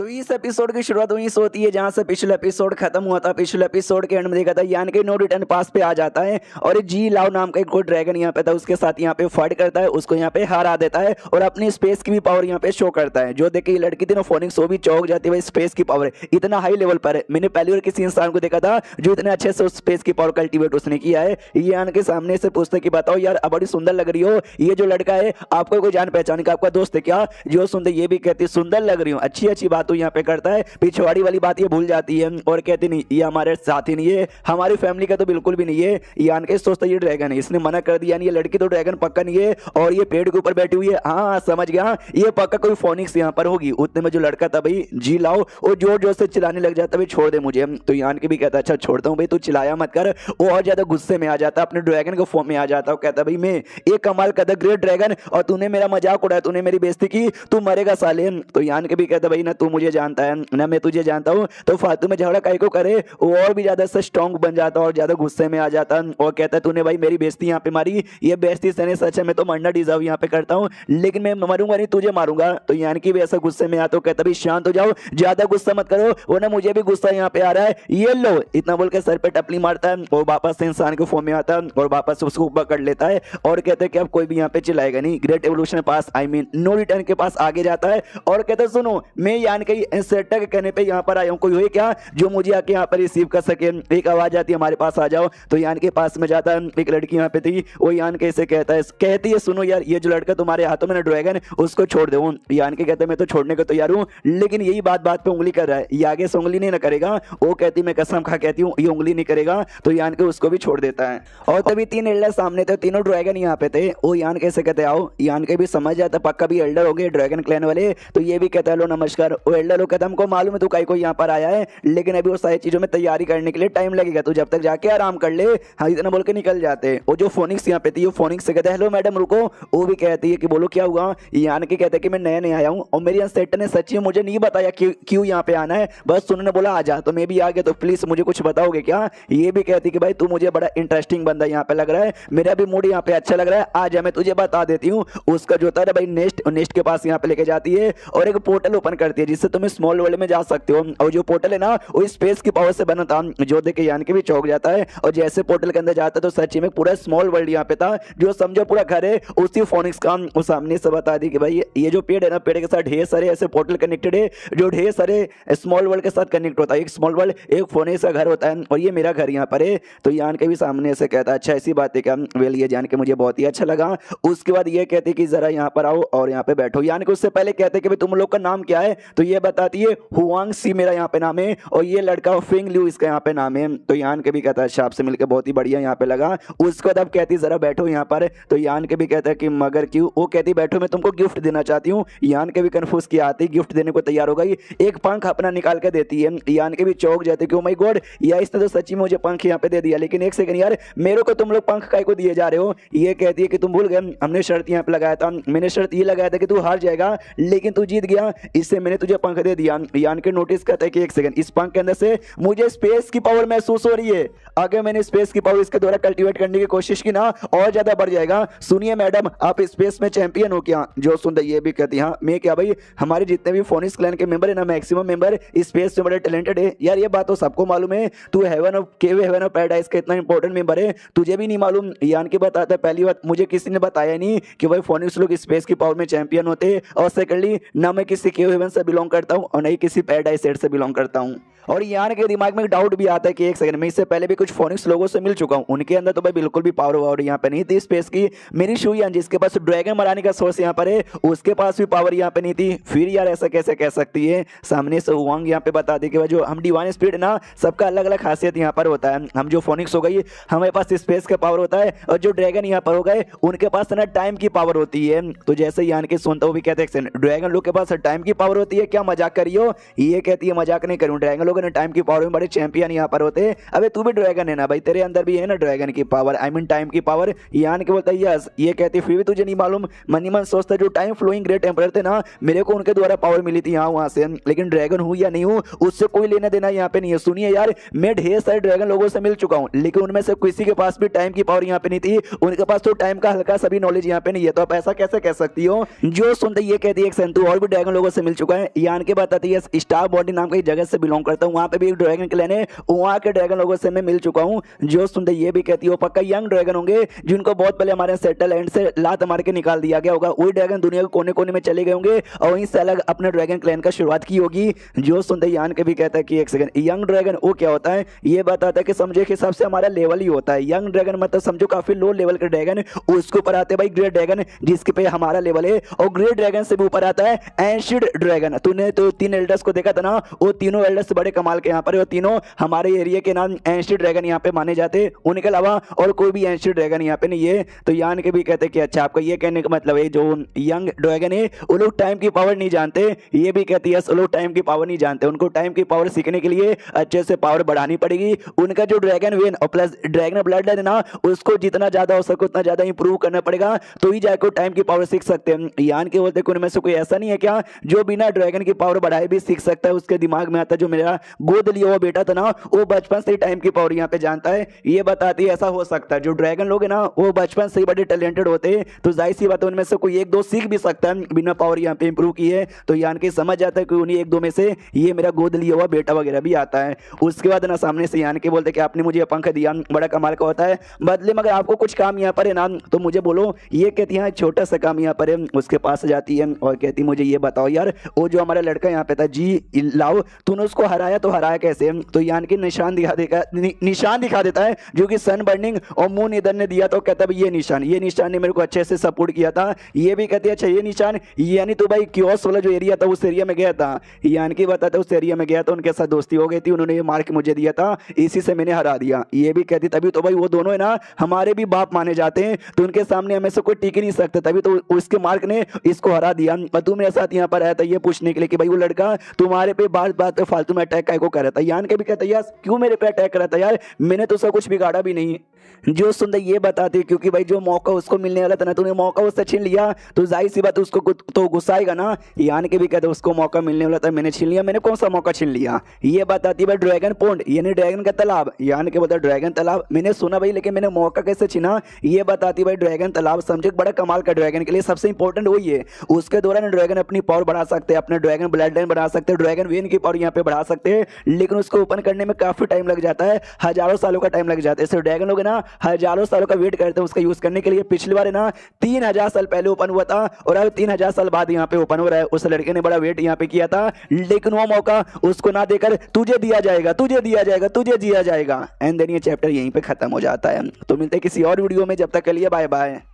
तो इस एपिसोड की शुरुआत वहीं से होती है जहां से पिछले एपिसोड खत्म हुआ था। पिछले एपिसोड के एंड में देखा था यान के नो रिटर्न पास पे आ जाता है और जी लाओ नाम का एक कोई ड्रैगन यहाँ पे था, उसके साथ यहाँ पे फाइट करता है, उसको यहाँ पे हरा देता है और अपनी स्पेस की भी पावर यहाँ पे शो करता है। जो देख के ये लड़की थी ना फोनिक्स, वो भी चौंक जाती है भाई स्पेस की पावर इतना हाई लेवल पर है। मैंने पहली बार किसी इंसान को देखा था जो इतने अच्छे से उस स्पेस की पावर कल्टीवेट उसने किया है। ये यान के सामने से पूछते कि बताओ यार अब बड़ी सुंदर लग रही हो, ये जो लड़का है आपको कोई जान पहचान का आपका दोस्त है क्या? जो सुनते ये भी कहती सुंदर लग रही हूँ, अच्छी अच्छी बात यहाँ पे करता है, पिछवाड़ी वाली बात ये भूल जाती है और कहती नहीं ये हमारे साथी नहीं है, हमारी फैमिली का तो बिल्कुल भी नहीं है। यान के सोचता ये ड्रैगन है, इसने मना कर दिया नहीं ये लड़की तो ड्रैगन पक्का नहीं है और ये पेड़ के ऊपर बैठी हुई है। हाँ समझ गया, ये पक्का कोई फोनिक्स यहाँ पर होगी। उतने में जो लड़का था भाई जी लाओ वो जोर जोर से चिल्लाने लग जाता भाई छोड़ दे मुझे। तो यान के भी कहता अच्छा छोड़ता हूँ भाई, तू चिल्लाया मत कर। वो और ज्यादा गुस्से में आ जाता, अपने ड्रैगन के फॉर्म में आ जाता, कहता भाई मैं एक कमाल का ग्रेट ड्रैगन और तूने मेरा मजाक उड़ाया, तूने मेरी बेइज्जती की, तू मरेगा साले। तो यान के भी कहता भाई ना तू मुझे जानता है ना मैं तुझे जानता हूँ, तो फालतू में झगड़ा काहे को करे। वो और भी ज्यादा से स्ट्रॉन्ग बन जाता और ज्यादा गुस्से में आ जाता और कहता तूने भाई मेरी बेइज्जती यहाँ पे मारी, ये बेइज्जती सने सच है, मैं तो मरना डिजर्व यहाँ पे करता हूँ लेकिन मैं मरूंगा नहीं, तुझे मारूंगा। तो यान की भी ऐसा गुस्से में आता, कहता भाई शांत हो जाओ, ज्यादा गुस्सा मत करो वरना मुझे भी गुस्सा यहाँ पे आ रहा है, ये लो। इतना बोल के सर पे टपली मारता है और वापस से इंसान के फॉर्म में आता है और वापस उसको पकड़ लेता है और कहता है कि अब कोई भी यहाँ पे चिल्लाएगा नहीं। ग्रेट एवोल्यूशन पास आई मीन नो रिटर्न के पास आगे जाता है और कहता है सुनो मैं यान के सेटर के कहने पे यहाँ पर आया हूँ, कोई हो क्या जो मुझे आके यहाँ पर रिसीव कर सके। एक आवाज आती है हमारे पास आ जाओ। तो यान के पास में जाता है, एक लड़की यहाँ पे थी, वो यान के से कहती है सुनो यार ये जो लड़का तुम्हारे हाथों में ना ड्रैगन उसको छोड़ दो। यान के कहते मैं तो छोड़ने को तैयार हूँ लेकिन यही बात बात पे उंगली कर रहा है, ये आगे से उंगली नहीं ना करेगा। वो कहती मैं कसम खा कहती हूँ ये उंगली नहीं करेगा। तो यान के उसको भी छोड़ देता है और तभी तीन एल्डर सामने थे, तीनों ड्रैगन यहाँ पे थे। वो यान कैसे कहते आओ, यान के भी समझ जाता पक्का भी एल्डर हो गए ड्रैगन क्लैन वाले। तो ये भी कहता है लो नमस्कार। वो एल्डर लोग कहता हमको मालूम है तू कहीं को यहाँ पर आया है लेकिन अभी वो सारी चीजों में तैयारी करने के लिए टाइम लगेगा, तू जब तक जाके आराम कर ले। हाँ इतना बोल के निकल जाते। वो जो फोनिक्स यहाँ पे थी वो फोनिक्स से कहते हेलो मैडम रुको। वो भी कहती है कि बोलो क्या हुआ। यान के कहते कि मैं नया नया आया हूँ और मेरी सेट ने सच्ची मुझे नहीं बताया क्यों यहाँ पे आना है, बस उन्होंने बोला आ जा तो मैं भी आ गया, तो प्लीज मुझे कुछ बताओगे क्या। ये भी कहती कि भाई तू मुझे बड़ा इंटरेस्टिंग बंदा यहाँ पे लग रहा है, मेरा भी मूड यहाँ पे अच्छा लग रहा है, आ जा मैं तुझे बता देती हूँ। उसका जो था भाई नेस्ट के पास यहाँ पे लेके जाती है और एक पोर्टल ओपन करती है जिससे तुम स्मॉल वर्ल्ड में जा सकते हो। और जो पोर्टल है ना वो स्पेस की पावर से बना था, जो देख के यान के भी चौंक जाता है और जैसे पोर्टल के अंदर जाता है तो सच्ची में पूरा स्मॉल वर्ल्ड यहाँ पे था, जो समझो पूरा घर है उसी फोनिक्स का। वो सामने से बता दी कि भाई ये जो पेड़ है ना पेड़ के साथ ढेर सारे ऐसे पोर्टल कनेक्टेड है जो ढेर सारे स्मॉल वर्ल्ड के साथ कनेक्ट होता है। एक स्मॉल वर्ल्ड एक फोनिक्स का घर होता है और ये मेरा घर यहाँ पर है। तो यान के भी सामने से कहता है अच्छा ऐसी बात है क्या, वेल ये जान के मुझे बहुत ही अच्छा लगा। उसके बाद ये कहते कि जरा यहाँ पर आओ और यहाँ पे बैठो। यान के उससे पहले कहते कि भाई तुम लोग का नाम क्या है, तो ये बताती है हुआंग सी मेरा यहाँ पे नाम है और ये लड़का फिंग लिू इसका यहाँ पे नाम है। तो यान के भी कहता है अच्छा आपसे मिलकर बहुत ही बढ़िया यहाँ पे लगा। उसके बाद अब कहती जरा बैठो यहाँ पर। तो यान के भी कहता है कि मगर क्यों। वो कहती बैठो मैं तुमको गिफ्ट देना चाहती हूँ। यान के भी कंफ्यूज किया आती गिफ्ट देने को तैयार हो गई, एक पंख अपना निकाल के देती है। यान के भी चौंक जाते कि ओ माय गॉड या इसने तो सच्ची में मुझे पंख यहाँ पे दे दिया, लेकिन एक सेकंड यार मेरे को तुम लोग पंख काय को दिए जा रहे हो। ये कहती है कि तुम भूल गए हमने शर्त यहाँ पे लगाया था, मैंने शर्त ये लगाया था कि तू हार जाएगा लेकिन तू जीत गया, इससे मैंने तुझे पंख दे दिया। यान के नोटिस करता है कि एक सेकंड इस पंख के अंदर से मुझे स्पेस की पावर महसूस हो रही है, अगर मैंने स्पेस की पावर इसके द्वारा कल्टीवेट करने की कोशिश की ना और ज्यादा बढ़ जाएगा। सुनिए मैडम आप स्पेस में चैंपियन हो क्या। जो सुनता ये भी कहती हाँ मैं क्या भाई हमारे जितने भी फोनिक्स क्लैन के मेंबर है ना मैक्सिमम मेंबर स्पेस में बड़े टैलेंटेड है। यार ये बात तो सबको मालूम है, तू हेवन ऑफ पैराडाइज का इतना इंपॉर्टेंट मेंबर है, तुझे भी नहीं मालूम। यान के बताता पहली बात मुझे किसी ने बताया नहीं कि भाई फोनिक्स लोग स्पेस की पावर में चैंपियन होते, और सेकंडली ना मैं किसी केव हेवन से बिलोंग करता हूँ और नहीं किसी पैराडाइज सेट से बिलोंग करता हूँ। और यान के दिमाग में एक डाउट भी आता है कि एक सेकंड में इससे पहले भी कुछ फोनिक्स लोगों से मिल चुका हूं, उनके अंदर तो भाई बिल्कुल भी पावर वावर यहाँ पे नहीं थी स्पेस की। मेरी शुयान जिसके पास ड्रैगन मराने का सोर्स यहाँ पर है उसके पास भी पावर यहाँ पे नहीं थी, फिर यार ऐसा कैसे कह सकती है। सामने से हुआंग यहाँ पे बता दे कि जो हम डिवाइन स्पिरिट ना सबका अलग अलग खासियत यहाँ पर होता है। हम जो फोनिक्स हो गई हमारे पास स्पेस का पावर होता है और जो ड्रैगन यहाँ पर हो गए उनके पास ना टाइम की पावर होती है। तो जैसे यान के सुनता वो भी कहते हैं ड्रैगन लोग के पास टाइम की पावर होती है, क्या मजाक करियो। ये कहती है मजाक नहीं करूँ, ड्रैगन लोग ना टाइम की पावर में बड़े चैंपियन यहाँ पर होते हैं। अबे तू भी ड्रैगन है ना भाई, तेरे अंदर भी है ना ड्रैगन की पावर, आई मीन टाइम की पावर। यान के बोलता है यस, ये कहती फिर भी तुझे नहीं मालूम। मन ही मन सोचता जो टाइम फ्लोइंग ग्रेट एम्परर थे ना, मेरे को उनके द्वारा पावर मिली थी यहाँ वहां से, लेकिन ड्रैगन हूँ या नहीं हूँ उससे कोई लेना देना यहाँ पे नहीं है। सुनिए यार, मैं ढेर सारे ड्रैगन लोगों से मिल चुका हूँ, लेकिन उनमें से किसी के पास भी टाइम की पावर यहाँ पे नहीं थी। उनके पास तो टाइम का हल्का सभी नॉलेज यहाँ पे नहीं है। तो आप ऐसा कैसे कह सकती हो? जो सुनते ये कहती है संतु और भी ड्रैगन लोगों से मिल चुका है। यान के बताती है स्टार बॉडी नाम की जगह से बिलोंग करता हूँ, वहां पे भी एक ड्रैगन क्लैन है, वहां के ड्रैगन लोगों से मैं मिल चुका हूँ। जो सुनते ये भी कहती है पक्का यंग ड्रैगन होंगे जिनको बहुत पहले हमारे सेटल एंड से लात मार के निकाल दिया गया होगा। वही ड्रैगन दुनिया के कोने कोने में चले गए होंगे और वहीं से अलग अपने ड्रैगन क्लैन का शुरुआत की होगी। जो सुनते यान के भी कहता है कि एक सेकंड, यंग ड्रैगन वो क्या होता है? ये बताता है कि समझे के हिसाब से हमारा लेवल ही होता है। यंग ड्रैगन मतलब समझो काफी लो लेवल के ड्रैगन, उसके ऊपर आते हैं भाई ग्रेट ड्रैगन जिसके पे हमारा लेवल है, और ग्रेट ड्रैगन से भी ऊपर आता है एंशियंट ड्रैगन। तूने तो 3 एल्डर्स को देखा था ना, वो तीनों एल्डर्स बड़े कमाल के यहाँ पर, वो तीनों हमारे एरिया के नाम एंशियंट ड्रैगन यहाँ पे माने जाते, उनके अलावा और कोई भी एंशियंट ड्रैगन यहाँ पे नहीं है। तो यान के भी कहते हैं कि अच्छा आपका ये कहने का मतलब है जो यंग ड्रैगन है वो लोग टाइम की पावर नहीं जानते। ये भी कहती है वो लोग टाइम की पावर नहीं जानते, उनको टाइम की पावर सीखने के लिए अच्छे से पावर बढ़ानी पड़ेगी। उनका जो ड्रैगन वेन और प्लस ड्रैगन ब्लड लाइन है ना, उसको जितना ज्यादा हो सके उतना ज्यादा इंप्रूव करना पड़ेगा, तो ही जाकर टाइम की पावर सीख सकते हैं। यान के बोलते उनमें से कोई ऐसा नहीं है क्या जो बिना ड्रैगन की पावर बढ़ाए भी सीख सकता है? उसके दिमाग में आता है जो मेरा गोद लिया हुआ बेटा था ना, वो बचपन से ही टाइम की पावर यहाँ पे जानता है। ये बताती है ऐसा हो सकता है जो ड्रैगन लोग है ना वो बचपन से ही बड़े टैलेंटेड होते हैं, तो जाहिर सी बात है उनमें से कोई एक दो सीख भी सकता है बिना पावर यहाँ पे इंप्रूव किए। तो यान के समझ जाता है कि उन्हीं एक दो में से ये मेरा गोद लिया हुआ बेटा वगैरह भी आता है। उसके बाद ना सामने से यान के बोलते कि आपने मुझे पंख दिया, बड़ा कमाल का होता है, बदले मगर आपको कुछ काम यहाँ पर है ना तो मुझे बोलो। ये कहती है छोटा सा काम यहाँ पर है, उसके पास जाती है और कहती मुझे ये बताओ यार वो जो हमारा लड़का यहाँ पे था जी लाओ, तूने उसको हराया तो हराया कैसे? तो यान के निशान दिखा देता है जो कि सन बर्निंग और मून इधर ने दिया, तो कहता है ये निशान ने मेरे को अच्छे से सपोर्ट किया था। ये भी कहती है अच्छा ये निशान यानी तो भाई क्योस वाला जो एरिया था उस एरिया में गया था। यान की बताता उस एरिया में गया था, उनके साथ दोस्ती हो गई थी, उन्होंने ये मार्क मुझे दिया था, इसी से मैंने हरा दिया। ये भी कहती तभी तो भाई वो दोनों है ना हमारे भी बाप माने जाते हैं, तो उनके सामने हमें से कोई टिक ही नहीं सकता, तभी तो उसके मार्क ने इसको हरा दिया। और तू मेरे साथ यहाँ पर आया था ये पूछने के लिए कि भाई वो लड़का तुम्हारे पे बात बात पे फालतू में अटैक को कर रहा था। यान के भी कहता यार क्यों मेरे पे अटैक कर रहा था यार, मैंने तो उसका कुछ बिगाड़ा भी नहीं। जो सुंदर ये बताती क्योंकि भाई जो मौका उसको मिलने वाला था ना, तूने मौका उससे छीन लिया, तो जाहिर सी बात उसको तो गुस्सा आएगा ना। यान के भी कहते उसको मौका मिलने वाला था, मैंने छीन लिया, मैंने कौन सा मौका छीन लिया? ये बताती भाई ड्रैगन पॉन्ड यानी ड्रैगन का तालाब। यान के बता ड्रैगन तालाब मैंने सुना भाई, लेकिन मैंने मौका कैसे छीना? ये बताती भाई ड्रैगन तालाब समझे बड़ा कमाल का, ड्रैगन के लिए सबसे इंपॉर्टेंट वही है। उसके दौरान ड्रैगन अपनी पावर बढ़ा सकते हैं, अपने ड्रैगन ब्लड लाइन बढ़ा सकते हैं, ड्रैगन वेन की पावर यहाँ पे बढ़ा सकते हैं, लेकिन उसको ओपन करने में काफी टाइम लग जाता है, हजारों सालों का टाइम लग जाता है। इससे ड्रैगन लोग ना हजारों सालों का वेट करते हैं उसका यूज करने के लिए। पिछली बार है ना 3000 साल पहले ओपन हुआ था और अब 3000 साल बाद यहाँ पे ओपन हो रहा है। उस लड़के ने बड़ा वेट यहाँ पे किया था, लेकिन वो मौका उसको ना देकर तुझे दिया जाएगा एंड देन ये चैप्टर यहीं पे खत्म हो जाता है। तो मिलते हैं किसी और वीडियो में, जब तक के लिए बाय बाय।